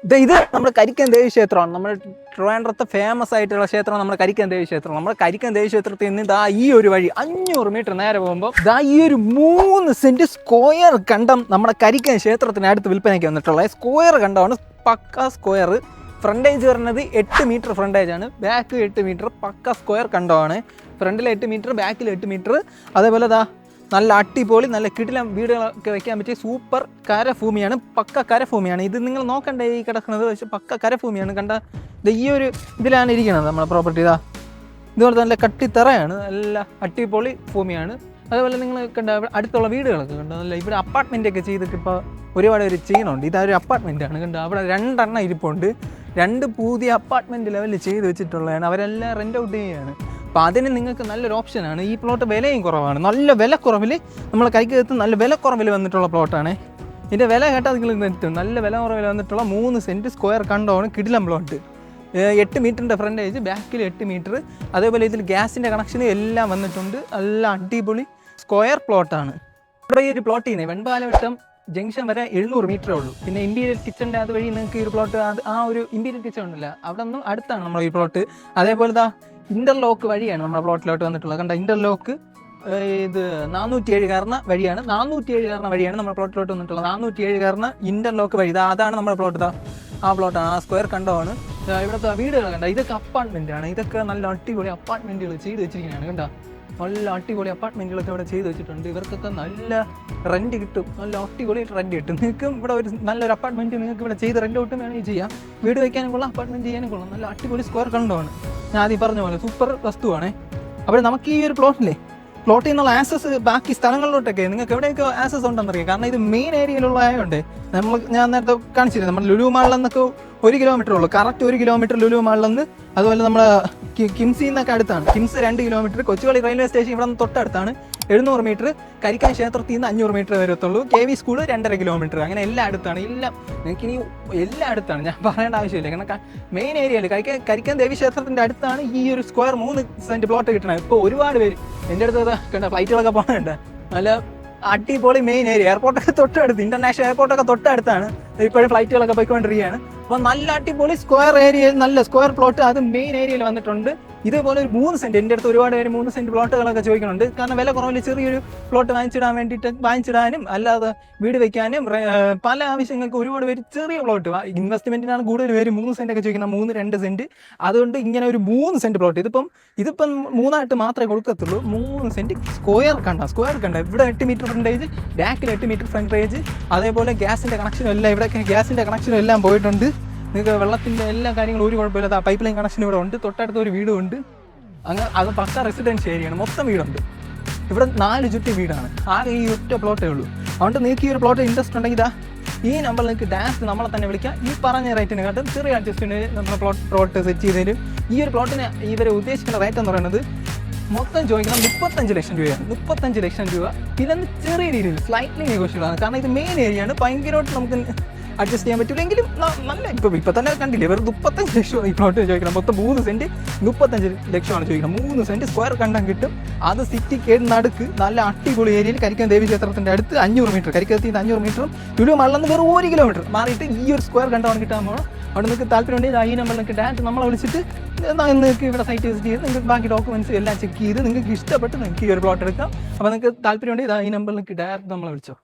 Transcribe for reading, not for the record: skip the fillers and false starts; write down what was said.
ഇത് നമ്മുടെ കരിക്കൻ ദേവി ക്ഷേത്രമാണ്. നമ്മുടെ ട്രിവാൻഡ്രത്തെ ഫേമസ് ആയിട്ടുള്ള ക്ഷേത്രം നമ്മുടെ കരിക്കൻ ദേവി ക്ഷേത്രം. നമ്മുടെ കരിക്കൻ ദേവി ക്ഷേത്രത്തിൽ നിന്ന് ദാ ഈ ഒരു വഴി 500 മീറ്റർ നേരെ പോകുമ്പോൾ ദാ ഈ ഒരു 3 സെന്റ് സ്ക്വയർ കണ്ടം നമ്മുടെ കരിക്കൻ ക്ഷേത്രത്തിനടുത്ത് വിൽപ്പനയ്ക്ക് വന്നിട്ടുള്ള സ്ക്വയർ കണ്ടമാണ്. പക്ക സ്ക്വയർ. ഫ്രണ്ടേജ് വരുന്നത് 8 മീറ്റർ ഫ്രണ്ടേജ് ആണ്. Back 8 metre. പക്ക സ്ക്വയർ കണ്ടമാണ്. ഫ്രണ്ടിൽ 8 മീറ്റർ, ബാക്കിൽ 8 മീറ്റർ. അതേപോലെ ദാ നല്ല അടിപൊളി നല്ല കിടിലം വീടുകളൊക്കെ വെക്കാൻ പറ്റിയ സൂപ്പർ കരഭൂമിയാണ്. പക്ക കരഭൂമിയാണ്. ഇത് നിങ്ങൾ നോക്കണ്ടേ ഈ കിടക്കുന്നത്, പക്ഷേ പക്ക കരഭൂമിയാണ്. കണ്ട ഈ ഒരു ഇതിലാണ് ഇരിക്കുന്നത് നമ്മുടെ പ്രോപ്പർട്ടി. ഇതാ ഇതുപോലെ നല്ല കട്ടിത്തറയാണ്. നല്ല അടിപൊളി ഭൂമിയാണ്. അതേപോലെ നിങ്ങൾ കണ്ട അടുത്തുള്ള വീടുകളൊക്കെ കണ്ട നല്ല ഇവിടെ അപ്പാർട്ട്മെൻറ്റൊക്കെ ചെയ്തിട്ട് ഇപ്പോൾ ഒരുപാട് പേര് ചെയ്യുന്നുണ്ട്. ഇതൊരു അപ്പാർട്ട്മെൻറ്റാണ്. കണ്ട അവിടെ 2 എണ്ണം ഇരിപ്പുണ്ട്. 2 പുതിയ അപ്പാർട്ട്മെൻറ്റ് ലെവലിൽ ചെയ്ത് വെച്ചിട്ടുള്ളതാണ്. അവരെല്ലാം റെൻ്റ് ഔട്ട് ചെയ്യുകയാണ്. അപ്പോൾ അതിന് നിങ്ങൾക്ക് നല്ലൊരു ഓപ്ഷനാണ്. ഈ പ്ലോട്ട് വിലയും കുറവാണ്. നല്ല വിലക്കുറവിൽ നമ്മൾ കൈക്കകത്ത് നല്ല വിലക്കുറവിൽ വന്നിട്ടുള്ള പ്ലോട്ടാണ്. ഇതിൻ്റെ വില കേട്ടാൽ നിങ്ങൾ എത്തും. നല്ല വില കുറവിൽ വന്നിട്ടുള്ള 3 സെൻറ്റ് സ്ക്വയർ കണ്ടമാണ് കിടിലം പ്ലോട്ട്. 8 മീറ്ററിൻ്റെ ഫ്രണ്ടേജ്, ബാക്കിൽ 8 മീറ്റർ. അതേപോലെ ഇതിൽ ഗ്യാസിൻ്റെ കണക്ഷനും എല്ലാം വന്നിട്ടുണ്ട്. നല്ല അടിപൊളി സ്ക്വയർ പ്ലോട്ടാണ്. ഇവിടെ ഈ ഒരു പ്ലോട്ട് ചെയ്യുന്നത് വെൺപാലവട്ടം ജംഗ്ഷൻ വരെ 700 മീറ്ററേ ഉള്ളൂ. പിന്നെ ഇമ്പീരിയൽ കിച്ചൻ്റെ അതുവഴി നിങ്ങൾക്ക് ഈ ഒരു പ്ലോട്ട് ആ ഒരു ഇമ്പീരിയൽ കിച്ചൺ ഉണ്ടല്ല അവിടെ നിന്നും അടുത്താണ് നമ്മൾ ഈ പ്ലോട്ട്. അതേപോലെ ദാ ഇൻ്റർലോക്ക് വഴിയാണ് നമ്മുടെ പ്ലോട്ടിലോട്ട് വന്നിട്ടുള്ളത്. കണ്ട ഇൻ്റർലോക്ക് ഇത് 407 കാരണ വഴിയാണ്. 407 കാരണ വഴിയാണ് നമ്മുടെ പ്ലോട്ടിലോട്ട് വന്നിട്ടുള്ളത്. 407 കാരണ ഇൻ്റർലോക്ക് വഴി. അതാണ് നമ്മുടെ പ്ലോട്ട്. ആ പ്ലോട്ടാണ്. ആ സ്ക്വയർ കണ്ടമാണ്. ഇവിടുത്തെ വീടുകൾ കണ്ട ഇതൊക്കെ അപ്പാർട്ട്മെൻറ്റാണ്. ഇതൊക്കെ നല്ല അടിപൊളി അപ്പാർട്ട്മെൻറ്റുകൾ ചെയ്ത് വെച്ചിരിക്കുന്നതാണ്. കണ്ട നല്ല അടിപൊളി അപ്പാർട്ട്മെൻറ്റുകളൊക്കെ ഇവിടെ ചെയ്ത് വെച്ചിട്ടുണ്ട്. ഇവർക്കൊക്കെ നല്ല റെൻറ്റ് കിട്ടും. നല്ല അടിപൊളി റെൻറ്റ് കിട്ടും. നിങ്ങൾക്കും ഇവിടെ ഒരു നല്ലൊരു അപ്പാർട്ട്മെൻറ്റ് നിങ്ങൾക്ക് ഇവിടെ ചെയ്ത് റെൻറ്റ് ഔട്ടും വേണമെങ്കിൽ ചെയ്യാം. വീട് വയ്ക്കാനും കൊള്ളാം, അപ്പാർട്ട്മെൻറ്റ് ചെയ്യാനും കൊള്ളാം. നല്ല അടിപൊളി സ്ക്വയർ കണ്ടമാണ്. ഞാൻ ആദ്യം പറഞ്ഞ പോലെ സൂപ്പർ വസ്തുവാണേ. അപ്പോൾ നമുക്ക് ഈ ഒരു പ്ലോട്ടിൽ നിന്നുള്ള ആക്സസ് ബാക്കി സ്ഥലങ്ങളിലോട്ടൊക്കെ നിങ്ങൾക്ക് എവിടെയൊക്കെ ആക്സസ് ഉണ്ടെന്നറിയാം. കാരണം ഇത് മെയിൻ ഏരിയയിലുള്ള ആയതുകൊണ്ട് ഞാൻ നേരത്തെ കാണിച്ചിരുന്നു. നമ്മൾ ലുലു മാളിൽ നിന്നൊക്കെ 1 കിലോമീറ്റർ ഉള്ളൂ. കറക്റ്റ് 1 കിലോമീറ്റർ ലുലു മാളിൽ നിന്ന്. അതുപോലെ നമ്മുടെ കിംസിൽ നിന്നൊക്കെ അടുത്താണ്. കിംസ് 2 കിലോമീറ്റർ. കൊച്ചുകളി റെയിൽവേ സ്റ്റേഷൻ ഇവിടെ നിന്ന് തൊട്ടടുത്താണ്. 700 മീറ്റർ. കരിക്കാൻ ക്ഷേത്രത്തിൽ നിന്ന് 500 മീറ്റർ വരത്തുള്ളൂ. KV school 2.5 kilometre. അങ്ങനെ എല്ലാം അടുത്താണ്. എല്ലാം നിങ്ങൾക്ക് ഇനി എല്ലാം അടുത്താണ്. ഞാൻ പറയേണ്ട ആവശ്യമില്ല. കാരണം മെയിൻ ഏരിയയിൽ കരിക്കാൻ ദേവി ക്ഷേത്രത്തിൻ്റെ അടുത്താണ് ഈ ഒരു സ്ക്വയർ 3 സെൻറ്റ് പ്ലോട്ട് കിട്ടണത്. ഇപ്പോൾ ഒരുപാട് പേര് എൻ്റെ അടുത്ത് കണ്ട ഫ്ലൈറ്റുകളൊക്കെ പോകുന്നുണ്ട്. നല്ല അടിപൊളി മെയിൻ ഏരിയ. എയർപോർട്ടൊക്കെ തൊട്ടടുത്ത്, ഇന്റർനാഷണൽ എയർപോർട്ടൊക്കെ തൊട്ടടുത്താണ്. ഇപ്പോഴും ഫ്ലൈറ്റുകളൊക്കെ പോയിക്കൊണ്ടിരിക്കുകയാണ്. അപ്പോൾ നല്ല അടിപൊളി സ്ക്വയർ ഏരിയ, നല്ല സ്ക്വയർ പ്ലോട്ട് അത് മെയിൻ ഏരിയയിൽ വന്നിട്ടുണ്ട്. ഇതേപോലെ ഒരു 3 സെൻറ്റ് എൻ്റെ അടുത്ത് ഒരുപാട് പേര് 3 സെൻറ്റ് പ്ലോട്ടുകളൊക്കെ ചോദിക്കുന്നുണ്ട്. കാരണം വില കുറവിൽ ചെറിയൊരു പ്ലോട്ട് വാങ്ങിച്ചിടാനും അല്ലാതെ വീട് വയ്ക്കാനും പല ആവശ്യങ്ങൾക്ക് ഒരുപാട് പേര് ചെറിയ പ്ലോട്ട് ഇൻവെസ്റ്റ്മെൻറ്റിനാണ് കൂടുതൽ പേര് 3 സെൻറ്റൊക്കെ ചോദിക്കുന്നത്. 3-2 സെൻറ്റ്. അതുകൊണ്ട് ഇങ്ങനെ ഒരു 3 സെൻറ്റ് പ്ലോട്ട് ഇതിപ്പം 3 മാത്രമേ കൊടുക്കത്തുള്ളൂ. 3 സെൻറ്റ് സ്ക്വയർ കണ്ട ഇവിടെ 8 മീറ്റർ ഫ്രണ്ടേജ്, ബാക്കിൽ 8 മീറ്റർ ഫ്രണ്ടേജ്. അതേപോലെ ഗ്യാസിൻ്റെ കണക്ഷനും എല്ലാം ഇവിടെ ഗ്യാസിൻ്റെ കണക്ഷനും എല്ലാം പോയിട്ടുണ്ട്. നിങ്ങൾക്ക് വെള്ളത്തിൻ്റെ എല്ലാ കാര്യങ്ങളും ഒരു കുഴപ്പമില്ലാത്ത പൈപ്പ് ലൈൻ കണക്ഷൻ ഇവിടെ ഉണ്ട്. തൊട്ടടുത്ത് ഒരു വീടും ഉണ്ട്. അങ്ങനെ അത് പക്ക റെസിഡൻഷ്യൽ ഏരിയയാണ്. മൊത്തം വീടുണ്ട്. ഇവിടെ 4 ചുറ്റും വീടാണ്. ആകെ ഈ ഒറ്റ പ്ലോട്ടേ ഉള്ളൂ. അതുകൊണ്ട് നിങ്ങൾക്ക് ഈ ഒരു പ്ലോട്ട് ഇൻട്രസ്റ്റ് ഉണ്ടെങ്കിൽ ഈ നമ്പറിൽ നിങ്ങൾക്ക് ഡയറക്റ്റ് നമ്മളെ തന്നെ വിളിക്കാം. ഈ പറഞ്ഞ റേറ്റിന് കാട്ടും ചെറിയ അഡ്ജസ്റ്റ്മെൻറ്റ് നമ്മൾ പ്ലോട്ട് സെറ്റ് ചെയ്ത് തരും. ഈ ഒരു പ്ലോട്ടിന് ഇവരെ ഉദ്ദേശിക്കുന്ന റേറ്റ് എന്ന് പറയുന്നത് മൊത്തം ചോദിക്കണം 35 ലക്ഷം രൂപയാണ്. 35 ലക്ഷം രൂപ. ഇതൊന്ന് ചെറിയ രീതിയിൽ സ്ലൈറ്റ്ലി നെഗോഷ്യബിൾ ആണ്. കാരണം ഇത് മെയിൻ ഏരിയയാണ്. ഭയങ്കരമായിട്ട് നമുക്ക് അഡ്ജസ്റ്റ് ചെയ്യാൻ പറ്റില്ലെങ്കിലും നല്ല ഇപ്പം തന്നെ കണ്ടില്ലേ, വെറും 35 ലക്ഷം ഈ പ്ലോട്ട് ചോദിക്കണം. മൊത്തം 3 സെൻറ്റ് 35 ലക്ഷമാണ് ചോദിക്കണം. 3 സെൻറ്റ് സ്ക്വയർ കണ്ടം കിട്ടും. അത് സിറ്റിക്ക് നടുക്ക് നല്ല അടിപൊളി ഏരിയയിൽ കരിക്കാൻ ദേവി ക്ഷേത്രത്തിൻ്റെ അടുത്ത് 500 മീറ്റർ. കരിക്കത്തിൽ നിന്ന് 500 മീറ്ററും ലുലു മള്ളന്ന് വെറും 1 കിലോമീറ്റർ മാറിയിട്ട് ഈ ഒരു സ്ക്വയർ കണ്ടമാണ് കിട്ടാൻ പോകണം. അവിടെ നിങ്ങൾക്ക് താല്പര്യമുണ്ടെങ്കിൽ ഈ നമ്പറിൽ നിങ്ങൾക്ക് ഡയറക്റ്റ് നമ്മളെ വിളിച്ചിട്ട് നിങ്ങൾക്ക് ഇവിടെ സൈറ്റ് വിസിറ്റ് ചെയ്ത് നിങ്ങൾക്ക് ബാക്കി ഡോക്യുമെൻറ്റ്സ് എല്ലാം ചെക്ക് ചെയ്ത് നിങ്ങൾക്ക് ഇഷ്ടപ്പെട്ട് നിങ്ങൾക്ക് ഈ ഒരു പ്ലോട്ട് എടുക്കാം. അപ്പോൾ നിങ്ങൾക്ക് താല്പര്യമുണ്ടെങ്കിൽ ഈ നമ്പറിൽ നിങ്ങൾക്ക് ഡയറക്റ്റ് നമ്മളെ വിളിച്ചോ.